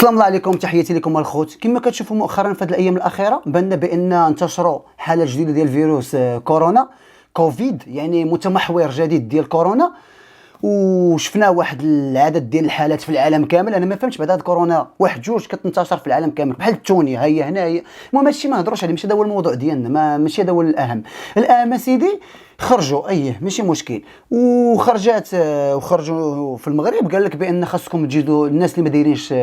السلام الله عليكم، تحياتي لكم الخوت. كما كتشوفوا مؤخرا في هذه الايام الاخيره بان انتشروا حاله جديده ديال فيروس كورونا كوفيد، يعني متمحور جديد ديال كورونا. وشفنا واحد العدد ديال الحالات في العالم كامل. انا ما فهمتش بعد هاد كورونا واحد جوج كتنتشر في العالم كامل بحال التوني، هي هنا هي. المهم هادشي ما نهضروش عليه، ماشي هذا هو الموضوع ديالنا، ماشي هذا هو الاهم. الاهم سيدي خرجوا ماشي مشكل، وخرجوا في المغرب قال لك بان خاصكم تجيدوا الناس اللي ما دايرينش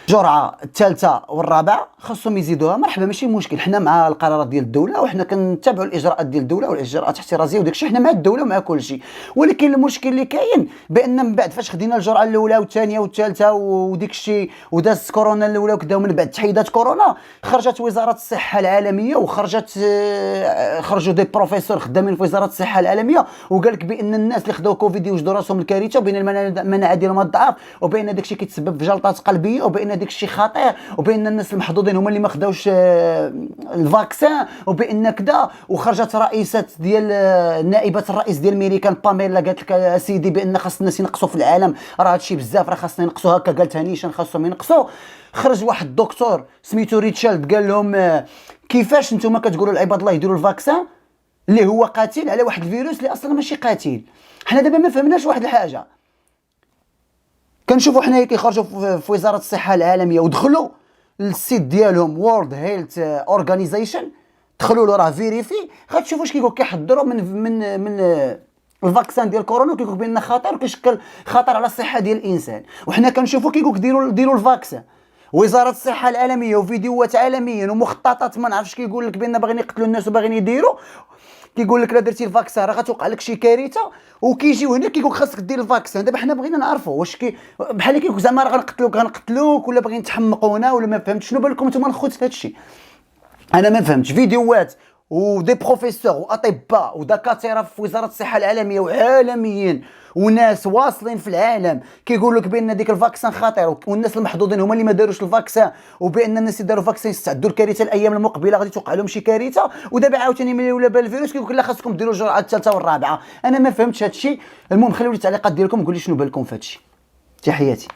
الجرعه الثالثه والرابعه خاصهم يزيدوها. مرحبا، ماشي مشكل، حنا مع القرارات ديال الدوله وحنا كنتبعوا الاجراءات ديال الدوله والاجراءات الاحترازيه وداك الشيء، حنا مع الدوله ومع كل شيء. ولكن المشكل اللي كاين بان من بعد فاش خدينا الجرعه الاولى والثانيه والثالثه وديك الشيء وداز كورونا الاولى وكذا، ومن بعد تحيدات كورونا خرجت وزاره الصحه العالميه خرجوا دي بروفيسور خدامين في وزاره الصحه العالميه وقال لك بان الناس اللي خداو كوفيد يوجدوا راسهم الكارثه، وبان المناعه ديالهم ضعاف، وبان داك الشيء كيتسبب في جلطات قلبيه، وبان داك الشيء خطير، وبان الناس المحظوظين هما اللي ما خداوش الفاكسان، وبان كذا. وخرجت رئيسه ديال نائبه الرئيس ديال امريكا باميلا قالت لك اسيدي بان خاص الناس ينقصوا في العالم، راه هادشي بزاف، راه خاصنا ينقصوا. هكا قالتها نيشان خاصهم ينقصوا. خرج واحد الدكتور سميتو ريتشارد قال لهم كيفاش نتوما كتقولوا لعباد الله يديروا الفاكسان اللي هو قاتل على واحد الفيروس اللي اصلا ماشي قاتل. حنا دابا ما فهمناش واحد الحاجه. كنشوفوا حنايا كيخرجوا في وزاره الصحه العالميه ودخلوا للسيت ديالهم وورلد هيلث اورغانيزيشن، دخلوا له راه فيريفي، غتشوفوا واش كيقول كيحضروا من الفاكسان ديال كورونا، كيقول بان خطر وكيشكل خطر على الصحه ديال الانسان. وحنا كنشوفوا كيقول ديروا الفاكسان. وزاره الصحه العالميه وفيديوهات عالميا ومخططات ما نعرفش كيقول لك بان باغيين يقتلوا الناس وباغيين يديروا، كيقول لك لا درتي الفاكسان راه غتوقع لك شي كارثه، وكيجيو هنا كيقول خاصك دير الفاكسان. دابا حنا بغينا نعرفوا واش بحال كيقول زعما راه غنقتلوك ولا باغيين تحمقونا ولا ما فهمتش شنو بالكم نتوما الخوت في هادشي. انا ما فهمتش. فيديوهات ودي بروفيسور واطباء ودكاتره في وزاره الصحه العالميه وعالميين وناس واصلين في العالم كيقول لك بان ديك الفاكسان خطير، والناس المحظوظين هما اللي ما داروش الفاكسان، وبان الناس اللي داروا الفاكسان يستعدوا الكارثه الايام المقبله غادي توقع لهم شي كارثه. ودابا عاوتاني ملي ولا بان الفيروس كيقول لك لا خاصكم ديروا الجرعه الثالثه والرابعه. انا ما فهمتش هادشي. المهم خليوا لي التعليقات ديالكم وقولوا لي شنو بالكم في هادشي. تحياتي.